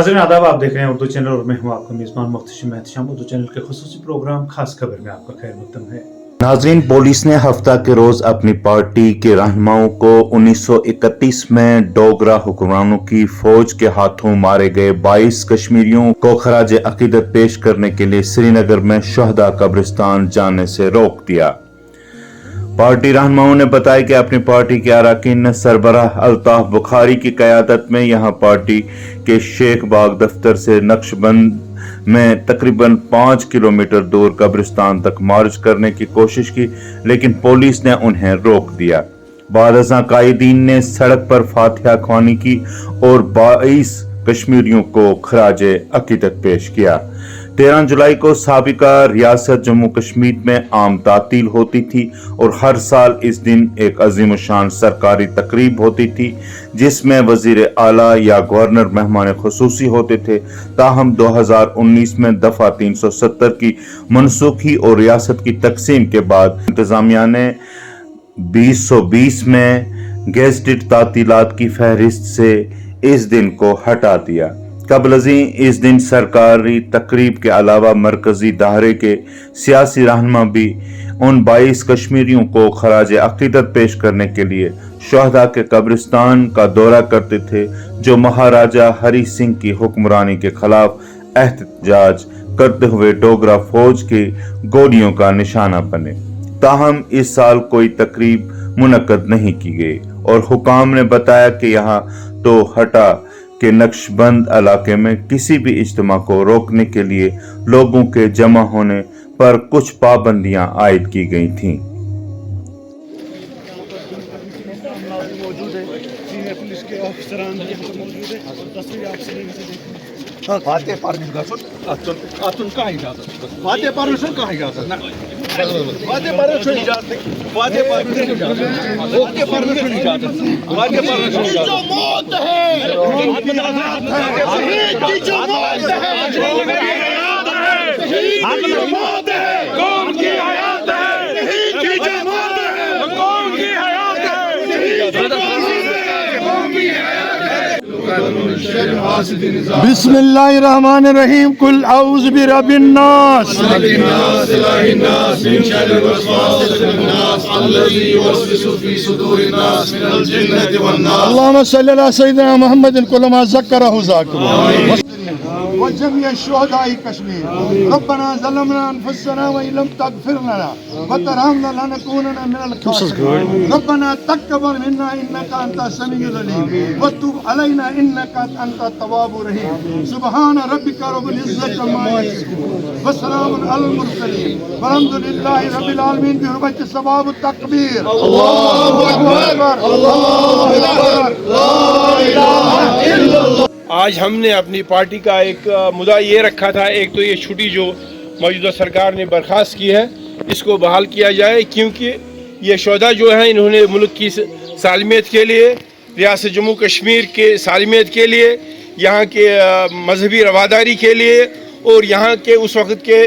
नाज़रीन आदाब, आप देख रहे हैं उर्दू चैनल और मैं हूं आपका मेज़बान मुख्तशिम एहतशाम। उर्दू चैनल के खुसूसी प्रोग्राम खास खबर में आपका खैर मक़दम है। नाज़रीन, पुलिस ने हफ्ता के रोज अपनी पार्टी के रहनुमाओं को 1931 में डोगरा हुक्मरानों की फौज के हाथों मारे गए 22 कश्मीरियों को खराज अकीदत पेश करने के लिए श्रीनगर में शहदा कब्रिस्तान जाने से रोक दिया। पार्टी रहनुमाओं ने बताया कि अपनी पार्टी के अरकान ने सरबराह अल्ताफ बुखारी की क़यादत में यहां पार्टी के शेख बाग दफ्तर से नक्शबंद में तकरीबन 5 किलोमीटर दूर कब्रिस्तान तक मार्च करने की कोशिश की, लेकिन पुलिस ने उन्हें रोक दिया। बाद अज़ां कायदीन ने सड़क पर फातिहा ख्वानी की और 22 कश्मीरियों को खराज अकीदत पेश किया। 13 जुलाई को साबिका रियासत जम्मू कश्मीर में आम तातील होती थी और हर साल इस दिन एक अजीम शान सरकारी तकरीब होती थी जिसमें वजीर आला या गवर्नर मेहमान खुसूसी होते थे। ताहम 2019 में दफा 370 की मनसूखी और रियासत की तकसीम के बाद इंतजामिया ने 2020 में गेज़टेड तातीलात की फहरिस्त से इस दिन को हटा दिया। कबलजी इस दिन सरकारी तकरीब के अलावा मरकजी दायरे के सियासी रहनुमा भी उन 22 कश्मीरियों को खराज अकीदत पेश करने के लिए शहदा के कब्रिस्तान का दौरा करते थे, जो महाराजा हरी सिंह की हुक्मरानी के खिलाफ एहतजाज करते हुए डोगरा फौज की गोलियों का निशाना बने। ताहम इस साल कोई तकरीब मुनक्कद नहीं की गई और हुकाम ने बताया कि यहाँ तो हटा के नक्शबंद इलाके में किसी भी इज्तिमा को रोकने के लिए लोगों के जमा होने पर कुछ पाबंदियां आयद की गई थीं। फाते परमिशन कहाँ इजाजत फाते परमिशन कहाँ इजाजत फाते परमिशन इजाजत फाते परमिशन इजाजत फाते परमिशन जो मौत है शहीद की जो मौत है कौन की हयात है शहीद की जो मौत है कौन की हयात है बिस्मिल्लाहिर्रहमानिर्रहीम कुल औज़ु बिरब्बिन नास अल्लाहुम्मा सल्लि अला सय्यिदिना मुहम्मदिन कुल्लमा ज़क्करहु ज़ाकिर वजमीअ शुहदाए कश्मीर रब्बना ज़लमना अनफुसना व इल्लम तगफिर लना व तरहमना लनकूनन्ना मिनल खासिरीन रब्बना तक़ब्बल मिन्ना इन्नका अंतस समीउल अलीम व तुब अलैना इन्नका अंतत तव्वाबुर रहीम सुब्हान रब्बिका रब्बिल इज़्ज़ति अम्मा यसिफून व सलामुन अलल मुरसलीन वल्हम्दुलिल्लाहि रब्बिल आलमीन बिहुर्मति सवाब तकबीर अल्लाहु अकबर अल्लाहु अकबर ला इलाहा इल्लल्लाह। आज हमने अपनी पार्टी का एक मुद्दा ये रखा था, एक तो ये छुट्टी जो मौजूदा सरकार ने बर्खास्त की है इसको बहाल किया जाए, क्योंकि ये शोधा जो हैं इन्होंने मुल्क की सालमियत के लिए, रियासत जम्मू कश्मीर के सालमियत के लिए, यहाँ के मजहबी रवादारी के लिए और यहाँ के उस वक़्त के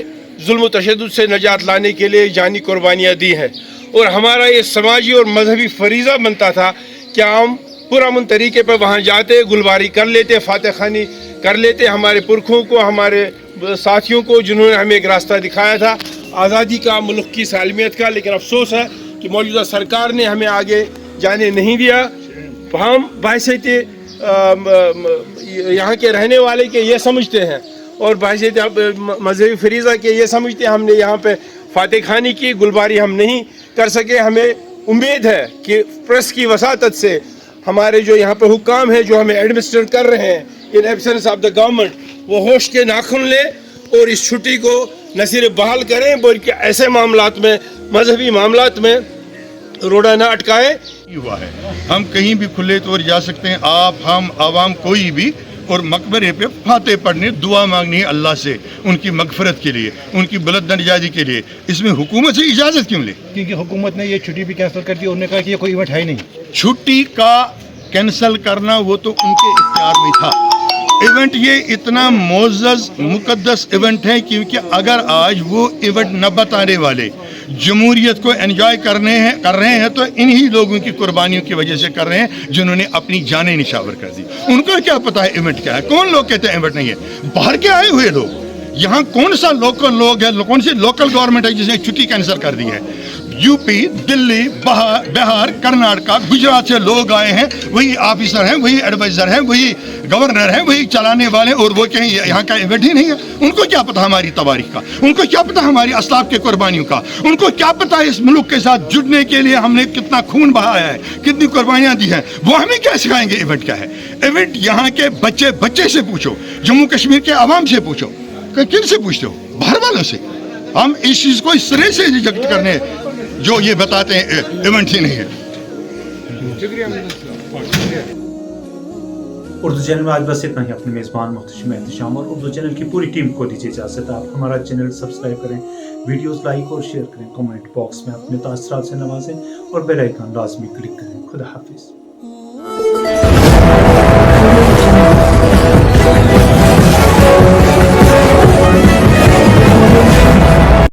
जुल्म तशद्दुद से निजात लाने के लिए जानी कुर्बानियाँ दी हैं। और हमारा ये समाजी और मजहबी फरीज़ा बनता था कि हम पुरअमन तरीके पर वहाँ जाते, गुलबारी कर लेते, फातिहा ख़्वानी कर लेते, हमारे पुरखों को, हमारे साथियों को जिन्होंने हमें एक रास्ता दिखाया था आज़ादी का, मुल्क की सालमियत का। लेकिन अफसोस है कि मौजूदा सरकार ने हमें आगे जाने नहीं दिया। हम बहैसियत यहाँ के रहने वाले के ये समझते हैं और बहैसियत मजहबी फरीज़ा के ये समझते हैं हमने यहाँ पे फातिहा ख़्वानी की, गुलबारी हम नहीं कर सके। हमें उम्मीद है कि प्रेस की वसातत से हमारे जो यहाँ पे हुक्काम हैं जो हमें एडमिनिस्ट्रेट कर रहे हैं in absence of the government, वो होश के नाखून ले और इस छुट्टी को न सिर्फ बहाल करें बल्कि ऐसे मामलात में, मजहबी मामलात में रोड़ा ना अटकाए। हुआ है हम कहीं भी खुले तौर जा सकते हैं, आप, हम, आवाम, कोई भी, और मकबरे पे फाते पढ़ने, दुआ मांगनी है अल्लाह से उनकी मगफरत के लिए, उनकी बुलंद दर्जादी के लिए। इसमें हुकूमत से इजाज़त क्यों ले? क्योंकि हुकूमत ने ये छुट्टी भी कैंसिल कर दी, उन्होंने कहा कि ये कोई इवेंट है ही नहीं। छुट्टी का कैंसिल करना वो तो उनके इख्तियार में था। इवेंट ये इतना मोअज़्ज़ज़ मुक़द्दस इवेंट है क्योंकि अगर आज वो इवेंट न बताने वाले जमहूरियत को एंजॉय कर रहे हैं तो इन्हीं लोगों की कुर्बानियों की वजह से कर रहे हैं जिन्होंने अपनी जानें निछावर कर दी। उनको क्या पता है इवेंट क्या है? कौन लोग कहते हैं इवेंट नहीं है? बाहर के आए हुए लोग, यहाँ कौन सा लोकल लोग है, कौन सी लोकल गवर्नमेंट है जिसने छुट्टी कैंसिल कर दी है? यूपी, दिल्ली, बिहार, कर्नाटका, गुजरात से लोग आए हैं, वही ऑफिसर हैं, वही एडवाइजर हैं, वही गवर्नर हैं, वही चलाने वाले, और वो कहें यहाँ का इवेंट ही नहीं है। उनको क्या पता हमारी तवारीख का? उनको क्या पता हमारी असलाफ के कुर्बानियों का? उनको क्या पता इस मुल्क के साथ जुड़ने के लिए हमने कितना खून बहाया है, कितनी कुर्बानियाँ दी हैं? वो हमें क्या सिखाएंगे इवेंट क्या है? इवेंट यहाँ के बच्चे से पूछो, जम्मू कश्मीर के अवाम से पूछो, किन से पूछते हो? बाहर वालों से। हम इस चीज़ को इस तरह से रिजेक्ट करने जो ये बताते हैं इवेंट ही नहीं है। उर्दू चैनल में आज बस इतना ही। अपने मेज़बान मुख्तशिम एहतिशाम और उर्दू चैनल की पूरी टीम को दीजिए इजाज़त। आप हमारा चैनल सब्सक्राइब करें, वीडियोस लाइक और शेयर करें, कमेंट बॉक्स में अपने तासरात से नवाजें और बेल आइकन लाजमी क्लिक करें। खुदा हाफिज़।